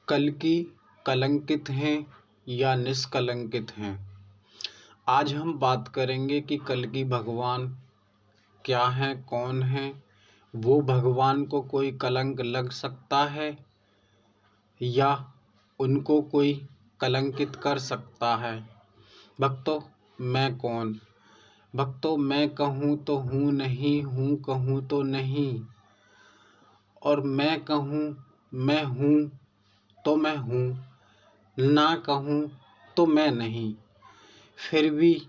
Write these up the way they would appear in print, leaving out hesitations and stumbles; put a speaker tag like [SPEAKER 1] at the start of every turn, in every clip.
[SPEAKER 1] कल्कि कलंकित हैं या निष्कलंकित हैं। आज हम बात करेंगे कि कल्कि भगवान क्या हैं, कौन हैं, वो भगवान को कोई कलंक लग सकता है या उनको कोई कलंकित कर सकता है। भक्तों, मैं कौन? भक्तों, मैं कहूँ तो हूँ नहीं, हूँ कहूँ तो नहीं, और मैं कहूँ मैं हूँ तो मैं हूँ, ना कहूँ तो मैं नहीं। फिर भी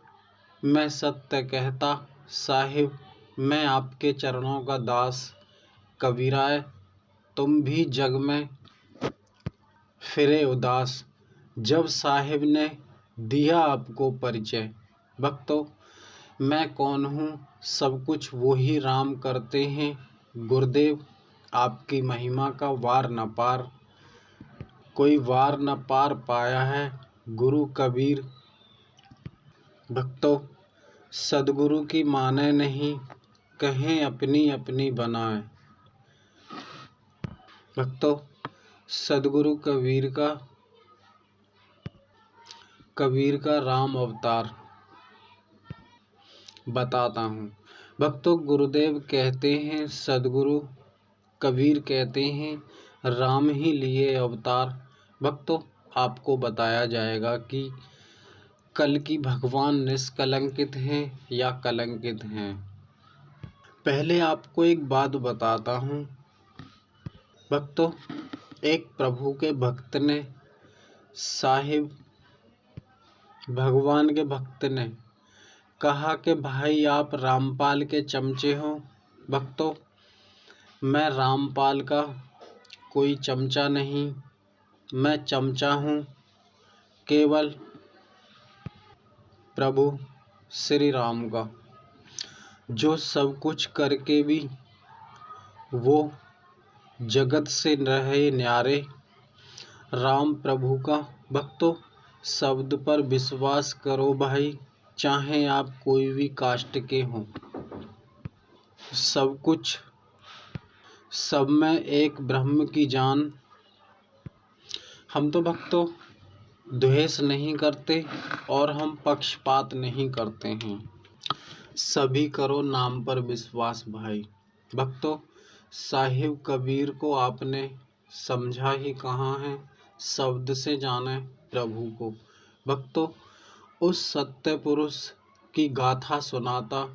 [SPEAKER 1] मैं सत्य कहता साहिब, मैं आपके चरणों का दास। कबीराय, तुम भी जग में फिरे उदास, जब साहिब ने दिया आपको परिचय। भक्तों, मैं कौन हूँ? सब कुछ वो ही राम करते हैं। गुरुदेव, आपकी महिमा का वार न पार, कोई वार न पार पाया है गुरु कबीर। भक्तों, सदगुरु की माने नहीं, कहें अपनी अपनी बनाए। भक्तों, सदगुरु कबीर का राम अवतार बताता हूँ। भक्तों, गुरुदेव कहते हैं, सदगुरु कबीर कहते हैं, राम ही लिए अवतार। भक्तों, आपको बताया जाएगा कि कल्कि भगवान निष्कलंकित हैं या कलंकित हैं। पहले आपको एक बात बताता हूँ। भक्तों, एक प्रभु के भक्त ने साहिब भगवान के भक्त ने कहा कि भाई, आप रामपाल के चमचे हो। भक्तों, मैं रामपाल का कोई चमचा नहीं, मैं चमचा हूँ केवल प्रभु श्री राम का, जो सब कुछ करके भी वो जगत से रहे न्यारे। राम प्रभु का। भक्तों, शब्द पर विश्वास करो भाई, चाहे आप कोई भी कास्ट के हों। सब कुछ, सब में एक ब्रह्म की जान। हम तो भक्तों द्वेष नहीं करते और हम पक्षपात नहीं करते हैं। सभी करो नाम पर विश्वास भाई। भक्तों, साहिब कबीर को आपने समझा ही कहाँ है, शब्द से जाने प्रभु को। भक्तों, उस सत्य पुरुष की गाथा सुनाता,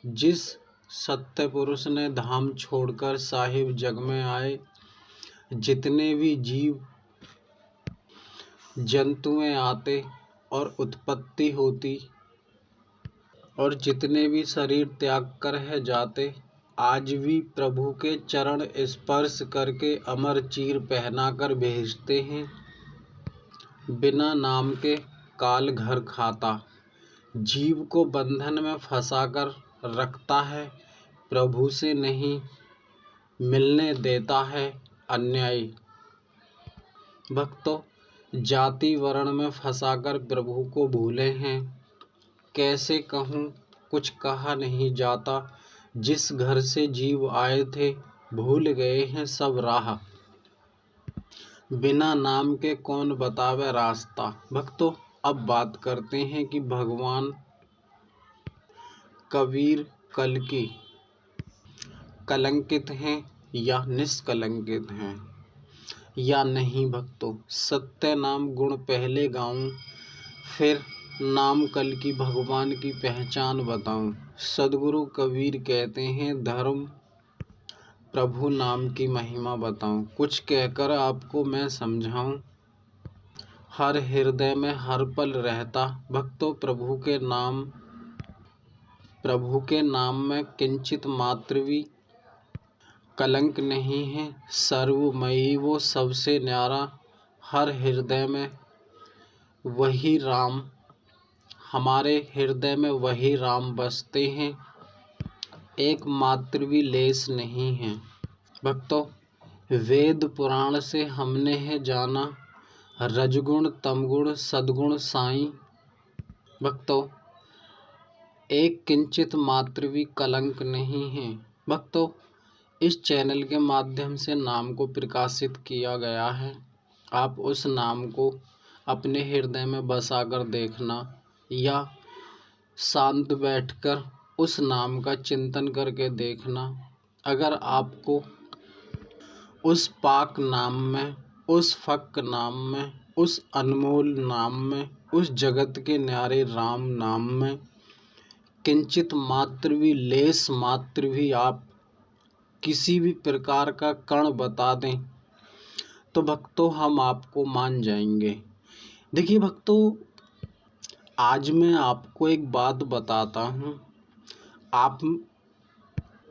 [SPEAKER 1] जिस सत्य पुरुष ने धाम छोड़कर साहिब जग में आए। जितने भी जीव जंतुएं आते और उत्पत्ति होती, और जितने भी शरीर त्याग कर है जाते, आज भी प्रभु के चरण स्पर्श करके अमर चीर पहनाकर भेजते हैं। बिना नाम के काल घर खाता, जीव को बंधन में फंसाकर रखता है, प्रभु से नहीं मिलने देता है अन्यायी। भक्तों, जाति वर्ण में फंसाकर प्रभु को भूले हैं। कैसे कहूँ, कुछ कहा नहीं जाता। जिस घर से जीव आए थे, भूल गए हैं सब राह। बिना नाम के कौन बतावे रास्ता। भक्तों, अब बात करते हैं कि भगवान कबीर कल्कि कलंकित हैं या निष्कलंकित हैं या नहीं। भक्तों, सत्य नाम गुण पहले गाऊं, फिर नाम कल्कि भगवान की पहचान बताऊं। सदगुरु कबीर कहते हैं, धर्म प्रभु नाम की महिमा बताऊं। कुछ कहकर आपको मैं समझाऊं, हर हृदय में हर पल रहता। भक्तों, प्रभु के नाम में किंचित मात्र भी कलंक नहीं है। सर्वमयी वो सबसे न्यारा, हर हृदय में वही राम, हमारे हृदय में वही राम बसते हैं, एक मात्र भी लेस नहीं है। भक्तों, वेद पुराण से हमने है जाना, रजगुण तमगुण सद्गुण साईं। भक्तों, एक किंचित मात्र भी कलंक नहीं है। भक्तों, इस चैनल के माध्यम से नाम को प्रकाशित किया गया है। आप उस नाम को अपने हृदय में बसा कर देखना या शांत बैठकर उस नाम का चिंतन करके देखना। अगर आपको उस पाक नाम में, उस फक नाम में, उस अनमोल नाम में, उस जगत के न्यारे राम नाम में किंचित मात्र भी, लेस मात्र भी आप किसी भी प्रकार का कण बता दें तो भक्तों हम आपको मान जाएंगे। देखिए भक्तों, आज मैं आपको एक बात बताता हूँ।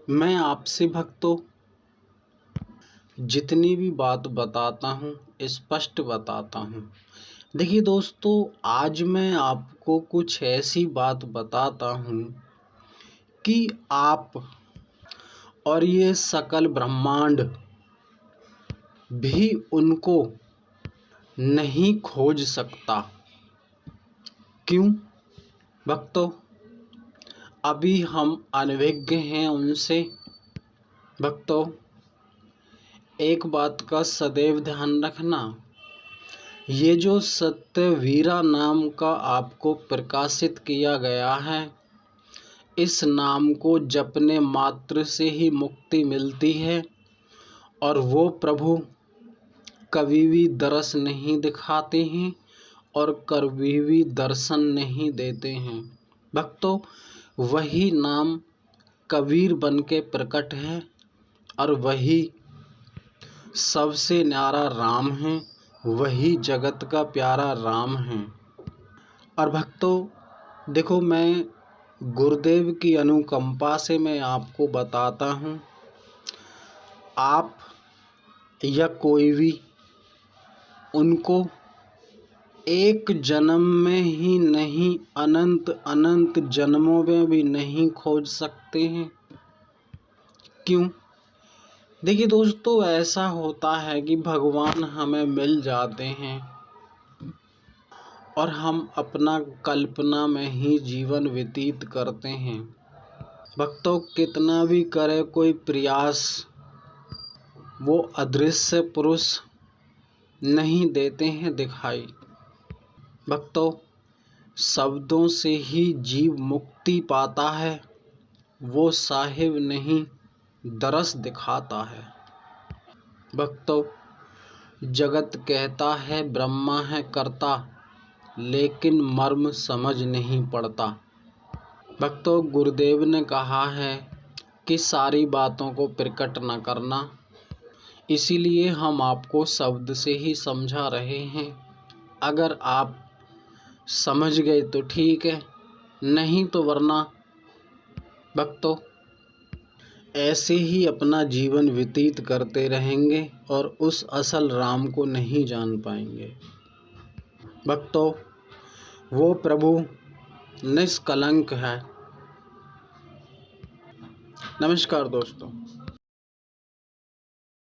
[SPEAKER 1] मैं आपसे भक्तों जितनी भी बात बताता हूँ स्पष्ट बताता हूँ। देखिए दोस्तों, आज मैं आपको कुछ ऐसी बात बताता हूँ कि आप और ये सकल ब्रह्मांड भी उनको नहीं खोज सकता। क्यों भक्तों? अभी हम अनभिज्ञ हैं उनसे। भक्तों, एक बात का सदैव ध्यान रखना, ये जो सत्यवीरा नाम का आपको प्रकाशित किया गया है, इस नाम को जपने मात्र से ही मुक्ति मिलती है और वो प्रभु कभी भी दरस नहीं दिखाते हैं और कभी भी दर्शन नहीं देते हैं। भक्तों, वही नाम कबीर बन के प्रकट है और वही सबसे न्यारा राम है, वही जगत का प्यारा राम है। और भक्तों देखो, मैं गुरुदेव की अनुकंपा से मैं आपको बताता हूँ, आप या कोई भी उनको एक जन्म में ही नहीं, अनंत अनंत जन्मों में भी नहीं खोज सकते हैं। क्यों? देखिए दोस्तों, ऐसा होता है कि भगवान हमें मिल जाते हैं और हम अपना कल्पना में ही जीवन व्यतीत करते हैं। भक्तों, कितना भी करे कोई प्रयास, वो अदृश्य पुरुष नहीं देते हैं दिखाई। भक्तों, शब्दों से ही जीव मुक्ति पाता है, वो साहिब नहीं दरस दिखाता है। भक्तों, जगत कहता है ब्रह्मा है करता, लेकिन मर्म समझ नहीं पड़ता। भक्तों, गुरुदेव ने कहा है कि सारी बातों को प्रकट न करना, इसीलिए हम आपको शब्द से ही समझा रहे हैं। अगर आप समझ गए तो ठीक है, नहीं तो वरना भक्तों ऐसे ही अपना जीवन व्यतीत करते रहेंगे और उस असल राम को नहीं जान पाएंगे। भक्तों, वो प्रभु निष्कलंक है। नमस्कार दोस्तों।